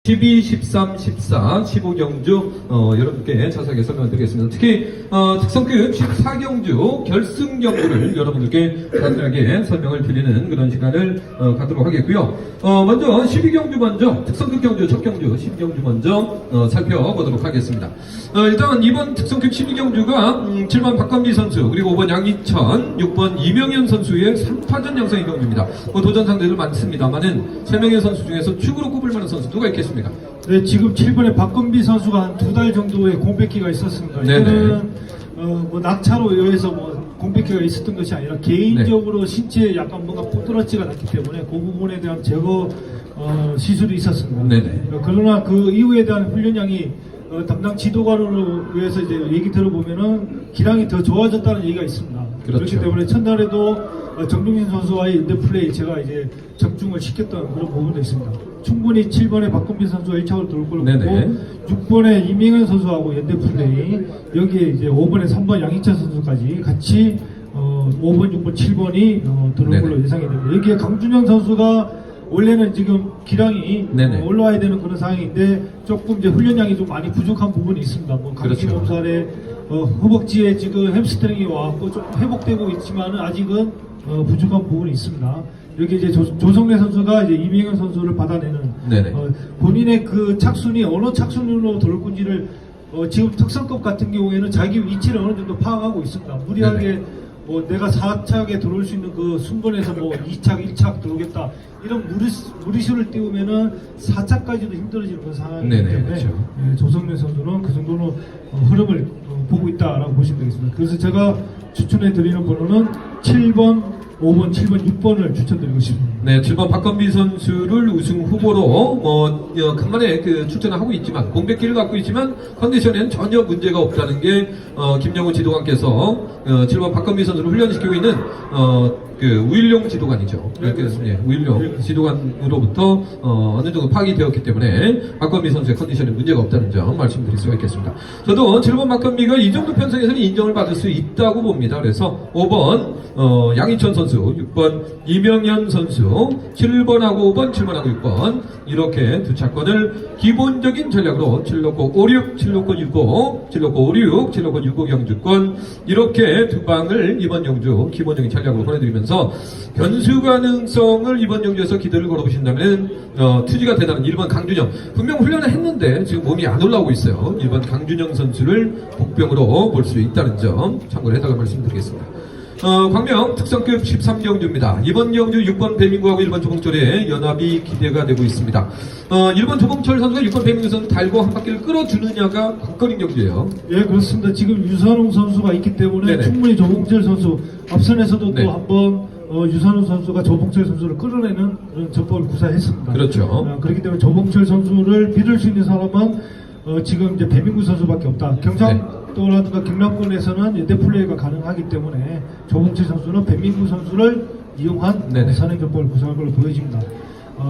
12, 13, 14, 15경주 여러분께 자세하게 설명드리겠습니다. 특히 특성급 14경주 결승 경주를 여러분들께 자세하게 설명을 드리는 그런 시간을 갖도록 하겠고요. 먼저 12경주 먼저 특성급 경주 첫 경주 12경주 먼저 살펴보도록 하겠습니다. 일단 이번 특성급 12경주가 7번 박건비 선수 그리고 5번 양희천 6번 이명현 선수의 3파전 양성의 경주입니다. 도전 상대들 많습니다만은 3명의 선수 중에서 축으로 꼽을 만한 선수 누가 있겠습니까? 네, 지금 7번에 박건비 선수가 한 2달 정도의 공백기가 있었습니다. 이거는 뭐 낙차로 의해서 뭐 공백기가 있었던 것이 아니라 개인적으로 신체에 약간 뭔가 부드럽지가 않기 때문에 그 부분에 대한 제거 시술이 있었습니다. 그러나 그 이후에 대한 훈련량이 담당 지도관으로 위해서 이제 얘기 들어보면은 기량이 더 좋아졌다는 얘기가 있습니다. 그렇기 때문에 첫날에도 정동진 선수와의 연대 플레이 제가 이제 적중을 시켰던 그런 부분도 있습니다. 충분히 7번의 박건비 선수가 1차로 들어올 걸로 보고 6번의 이명현 선수하고 연대 플레이 여기에 이제 5번에 3번 양희찬 선수까지 같이 5번, 6번, 7번이 들어올 걸로 예상이 됩니다. 여기에 강준영 선수가 원래는 지금 기량이 올라와야 되는 그런 상황인데 조금 이제 훈련량이 좀 많이 부족한 부분이 있습니다. 뭐 감기 몸살에 허벅지에 지금 햄스트링이 와갖고 좀 회복되고 있지만은 아직은 부족한 부분이 있습니다. 여기 이제 조성래 선수가 이제 이명현 선수를 받아내는 본인의 그 착순이 어느 착순으로 들어올 건지를 지금 특성급 같은 경우에는 자기 위치를 어느 정도 파악하고 있습니다. 무리하게 뭐 내가 4착에 들어올 수 있는 그 순번에서 뭐 2착, 1착 들어오겠다 이런 무리수를 띄우면은 4착까지도 힘들어지는 그런 상황이기 때문에 조성래 선수는 그 정도는 흐름을 보고 있다라고 보시면 되겠습니다. 그래서 제가 추천해 드리는 번호는 7번, 5번, 7번, 6번을 추천드리고 싶습니다. 네, 7번 박건비 선수를 우승 후보로 간만에 출전을 하고 있지만 공백기를 갖고 있지만 컨디션에는 전혀 문제가 없다는 게 김영훈 지도관께서 7번 박건비 선수를 훈련시키고 있는 우일룡 지도관이죠. 우일룡 지도관으로부터 어느 정도 파악이 되었기 때문에 박건비 선수의 컨디션에 문제가 없다는 점 말씀드릴 수가 있겠습니다. 저도 7번 박건비가 이 정도 편성에서는 인정을 받을 수 있다고 봅니다. 그래서 5번 양희천 선수, 6번 이명현 선수, 7번하고 5번, 7번하고 6번 이렇게 두 차권을 기본적인 전략으로 7로코 56, 7로코 65, 7로코 56, 7로코 65 경주권 이렇게 두 방을 이번 경주 기본적인 전략으로 보내드리면서 변수 가능성을 이번 경주에서 기대를 걸어보신다면 투지가 대단한 1번 강준영 분명 훈련을 했는데 지금 몸이 안 올라오고 있어요. 1번 강준영 선수를 복병으로 볼 수 있다는 점 참고를 해다가 말씀드리겠습니다. 광명 특성급 13경주입니다. 이번 경주 6번 배민구하고 1번 조봉철의 연합이 기대가 되고 있습니다. 1번 조봉철 선수가 6번 배민구 선수 달고 한 바퀴를 끌어주느냐가 관건인 경주예요. 예, 그렇습니다. 지금 유선웅 선수가 있기 때문에 충분히 조봉철 선수 앞선에서도 또 한번 유선웅 선수가 조봉철 선수를 끌어내는 그런 전법을 구사했습니다. 그렇기 때문에 조봉철 선수를 빌을 수 있는 사람은 지금 이제 배민구 선수밖에 없다. 경상도라든가 경남권에서는 연대 플레이가 가능하기 때문에 조봉철 선수는 배민구 선수를 이용한 선행전법을 구사할 걸로 보여집니다.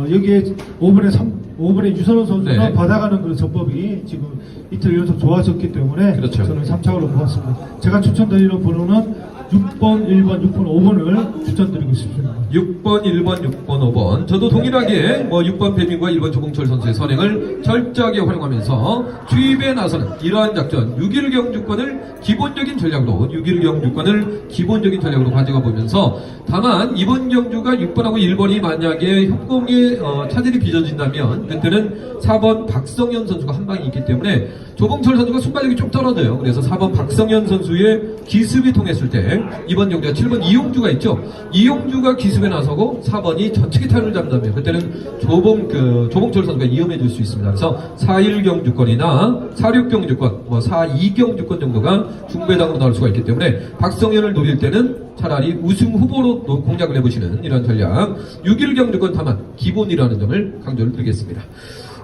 여기에 5번에 유선호 선수가 받아가는 그런 전법이 지금 이틀 연속 좋아졌기 때문에 저는 3차로 보았습니다. 제가 추천드리는 번호는 6번, 1번, 6번, 5번을 추천드리고 싶습니다. 6번, 1번, 6번, 5번. 저도 동일하게 6번 배민구와 1번 조봉철 선수의 선행을 철저하게 활용하면서 투입에 나서는 이러한 작전 6.1 경주권을 기본적인 전략으로 6.1 경주권을 기본적인 전략으로 가져가 보면서 다만 이번 경주가 6번하고 1번이 만약에 협공에 차질이 빚어진다면 그때는 4번 박성현 선수가 한 방이 있기 때문에 조봉철 선수가 순발력이 좀 떨어져요. 그래서 4번 박성현 선수의 기습이 통했을 때 이번 경주가 7번 이용주가 있죠. 이용주가 기습에 나서고 4번이 전체 기타를 잡는다면 그때는 조봉철 선수가 위험해질 수 있습니다. 그래서 4.1 경주권이나 4.6 경주권, 4.2 경주권 정도가 중배당으로 나올 수가 있기 때문에 박성현을 노릴 때는 차라리 우승 후보로 공략을 해보시는 이런 전략 6.1 경주권 다만 기본이라는 점을 강조를 드리겠습니다.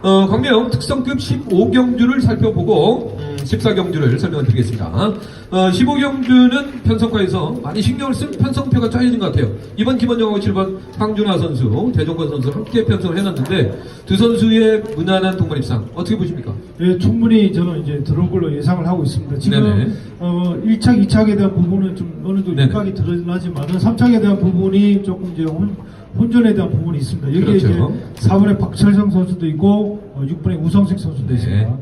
광명 특성급 15경주를 살펴보고 14경주를 설명을 드리겠습니다. 15경주는 편성과에서 많이 신경을 쓴 편성표가 짜여진 것 같아요. 이번 김원정하고 7번 황준하 선수, 대종권 선수 함께 편성을 해놨는데 두 선수의 무난한 동반 입상 어떻게 보십니까? 네, 충분히 저는 이제 들어올 걸로 예상을 하고 있습니다. 지금 1착, 2착에 대한 부분은 좀 어느 정도 육각이 드러나지만 3착에 대한 부분이 조금 이제 혼전에 대한 부분이 있습니다. 여기에 그렇죠. 이제 4번에 박철성 선수도 있고 6번에 우성식 선수도 네. 있습니다.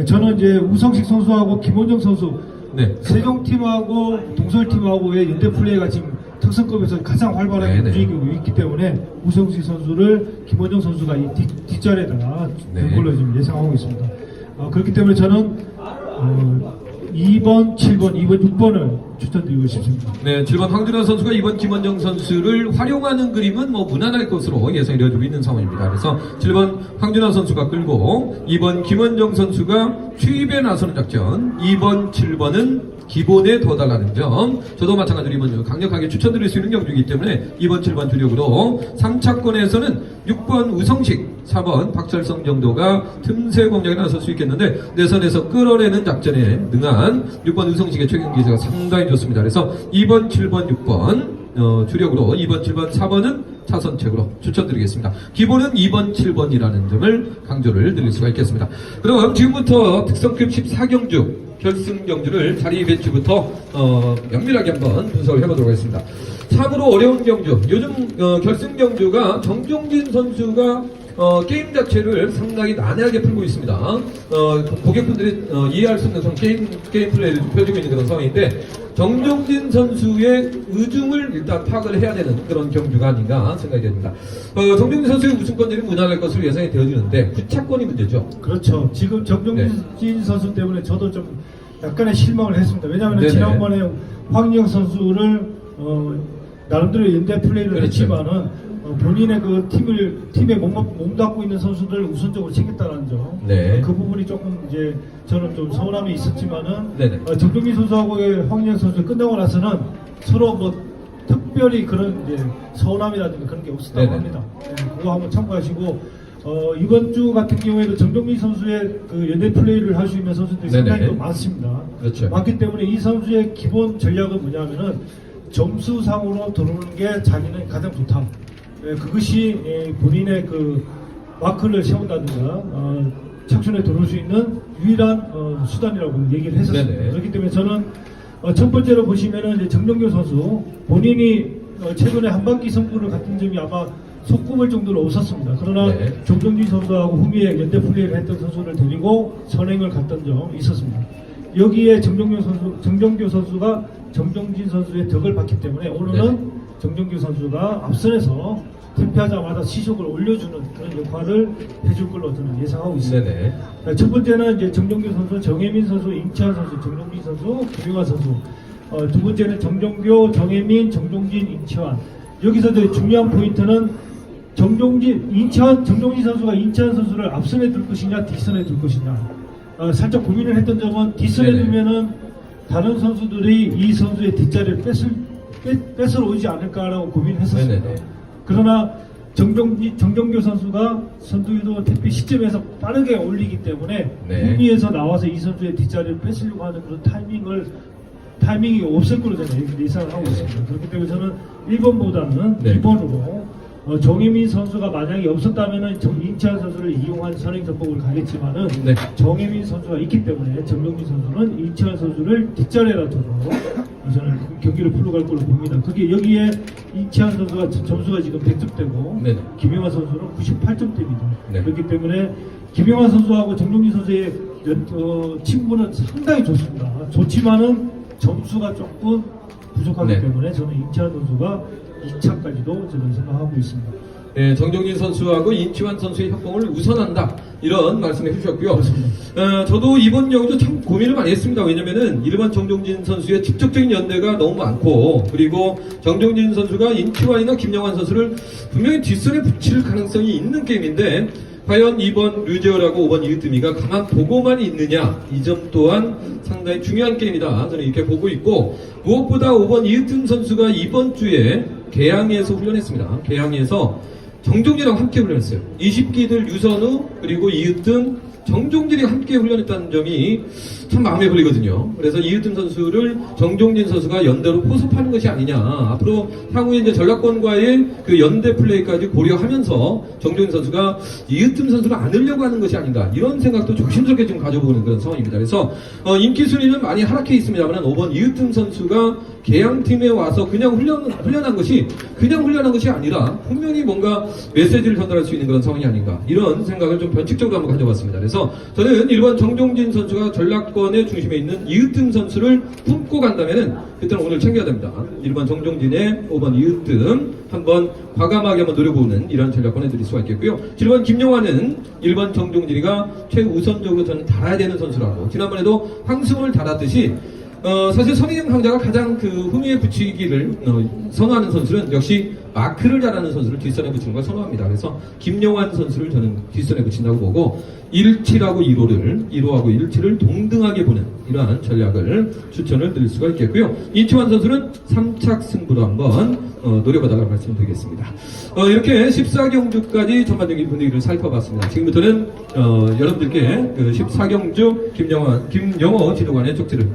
저는 이제 우성식 선수하고 김원정 선수 네. 세종팀하고 동설팀하고의 연대 플레이가 지금 특성급에서 가장 활발하게 네네. 움직이고 있기 때문에 우성식 선수를 김원정 선수가 이 뒷자리에다가 네. 될 걸로 지금 예상하고 있습니다. 그렇기 때문에 저는 2번, 7번, 2번, 6번을 추천드리고 싶습니다. 네, 7번 황준환 선수가 이번 김원정 선수를 활용하는 그림은 뭐 무난할 것으로 예상이 되어지고 있는 상황입니다. 그래서 7번 황준환 선수가 끌고 2번 김원정 선수가 투입에 나서는 작전, 2번, 7번은 기본에 더 달라는 점. 저도 마찬가지로 이번 강력하게 추천드릴 수 있는 경주이기 때문에 2번, 7번 주력으로 3차권에서는 6번 우성식, 4번 박철성 정도가 틈새 공략에 나설 수 있겠는데 내선에서 끌어내는 작전에 능한 6번 우성식의 최경 기세가 상당히 좋습니다. 그래서 2번, 7번, 6번 주력으로 2번, 7번, 4번은 차선책으로 추천드리겠습니다. 기본은 2번, 7번이라는 점을 강조를 드릴 수가 있겠습니다. 그럼 지금부터 특성급 14경주 결승 경주를 자리 배치부터 면밀하게 한번 분석을 해보도록 하겠습니다. 참으로 어려운 경주, 요즘 결승 경주가 정종진 선수가 게임 자체를 상당히 난해하게 풀고 있습니다. 고객분들이 이해할 수 있는 게임 플레이를 펼치고 있는 그런 상황인데 정종진 선수의 의중을 일단 파악을 해야 되는 그런 경주가 아닌가 생각이 됩니다. 정종진 선수의 우승권들이 무난할 것으로 예상이 되어지는데 9차권이 문제죠. 그렇죠. 지금 정종진 선수 때문에 저도 좀 약간의 실망을 했습니다. 왜냐하면 네네. 지난번에 황희영 선수를 나름대로 연대 플레이를 그렇죠. 했지만은 본인의 그 팀에 몸담고 있는 선수들을 우선적으로 챙겼다는 점. 네. 그 부분이 조금 이제 저는 좀 서운함이 있었지만은 네네. 정종진 선수하고의 황희영 선수 끝나고 나서는 서로 뭐 특별히 그런 이제 서운함이라든가 그런 게 없었다고 네네. 합니다. 네, 그거 한번 참고하시고 이번 주 같은 경우에도 정종민 선수의 그 연대 플레이를 할 수 있는 선수들이 상당히 네네. 또 많습니다. 그렇죠. 많기 때문에 이 선수의 기본 전략은 뭐냐면은 점수상으로 들어오는 게 자기는 가장 좋다. 그것이 본인의 그 마크를 세운다든가 착순에 들어올 수 있는 유일한 수단이라고 얘기를 했었습니다. 네네. 그렇기 때문에 저는 첫 번째로 보시면은 이제 정종교 선수 본인이 최근에 한반기 승부를 갖은 점이 아마 속구물 정도로 없었습니다. 그러나 네. 정종진 선수하고 후미에 연대 플레이를 했던 선수를 데리고 선행을 갔던 점이 있었습니다. 여기에 정종교 선수가 정종진 선수의 덕을 봤기 때문에 오늘은 네. 정종규 선수가 앞선에서 팀피하자마자 시속을 올려주는 그런 역할을 해줄 걸로 저는 예상하고 있습니다. 네네. 첫 번째는 이제 정종규 선수, 정혜민 선수, 임채환 선수, 정종진 선수, 김용환 선수. 두 번째는 정종규, 정혜민, 정종진, 임채환. 여기서 이제 중요한 포인트는 정종진 선수가 임채환 선수를 앞선에 둘 것이냐, 뒷선에 둘 것이냐. 살짝 고민을 했던 점은 뒷선에 네네. 두면은 다른 선수들이 이 선수의 뒷자리를 뺏으러 오지 않을까라고 고민했었습니다. 네네네. 그러나 정종규 선수가 선두유도 택배 시점에서 빠르게 올리기 때문에 네. 후미에서 나와서 이 선수의 뒷자리를 뺏으려고 하는 그런 타이밍이 없을 걸로 저는 예상을 하고 있습니다. 그렇기 때문에 저는 1번보다는 네. 2번으로 정혜민 선수가 만약에 없었다면은 임채환 선수를 이용한 선행 전법을 가겠지만은 네. 정혜민 선수가 있기 때문에 정종민 선수는 임채환 선수를 뒷자리에다 두고 저는 경기를 풀어갈 걸로 봅니다. 그게 여기에 임채환 선수가 점수가 지금 100점대고 네네. 김영환 선수는 98점대입니다. 네. 그렇기 때문에 김영환 선수하고 정종민 선수의 친분은 상당히 좋습니다. 좋지만은 점수가 조금 부족하기 네. 때문에 저는 임채환 선수가 2차까지도 저는 생각하고 있습니다. 네, 정종진 선수하고 임채환 선수의 협공을 우선한다 이런 말씀을 해주셨고요. 저도 이번 경우도 참 고민을 많이 했습니다. 왜냐면은 1번 정종진 선수의 직접적인 연대가 너무 많고 그리고 정종진 선수가 임채환이나 김영환 선수를 분명히 뒷선에 붙일 가능성이 있는 게임인데 과연 2번 류재열하고 5번 이으뜸이가 가만 보고만 있느냐 이 점 또한 상당히 중요한 게임이다 저는 이렇게 보고 있고 무엇보다 5번 이으뜸 선수가 이번 주에 계양에서 훈련했습니다. 계양에서 정종진하고 함께 훈련했어요. 20기들 유선우 그리고 이으뜸 정종진이 함께 훈련했다는 점이 참 마음에 걸리거든요. 그래서 이으뜸 선수를 정종진 선수가 연대로 포섭하는 것이 아니냐. 앞으로 향후에 이제 전략권과의 그 연대 플레이까지 고려하면서 정종진 선수가 이으뜸 선수를 안으려고 하는 것이 아닌가. 이런 생각도 조심스럽게 지금 가져보는 그런 상황입니다. 그래서 인기 순위는 많이 하락해 있습니다만 5번 이으뜸 선수가 계양팀에 와서 그냥 훈련한 것이 아니라 분명히 뭔가 메시지를 전달할 수 있는 그런 상황이 아닌가. 이런 생각을 좀 변칙적으로 한번 가져봤습니다. 그래서 저는 1번 정종진 선수가 전략권의 중심에 있는 이으뜸 선수를 품고 간다면은 그때는 오늘 챙겨야 됩니다. 1번 정종진의 5번 이으뜸 한번 과감하게 한번 노려보는 이런 전략권을 드릴 수가 있겠고요. 7번 김용환은 1번 정종진이가 최우선적으로 저는 달아야 되는 선수라고 지난번에도 황승을 달았듯이 사실 선의경 강자가 가장 그 후미에 붙이기를 선호하는 선수는 역시 마크를 잘하는 선수를 뒷선에 붙이는 걸 선호합니다. 그래서 김용환 선수를 저는 뒷선에 붙인다고 보고 1치하고 1호하고 1치를 동등하게 보는 이러한 전략을 추천을 드릴 수가 있겠고요. 이치환 선수는 3착 승부로 한번 노려봐달라고 말씀드리겠습니다. 이렇게 14경주까지 전반적인 분위기를 살펴봤습니다. 지금부터는 여러분들께 그 14경주 김영호 지도관의 쪽지를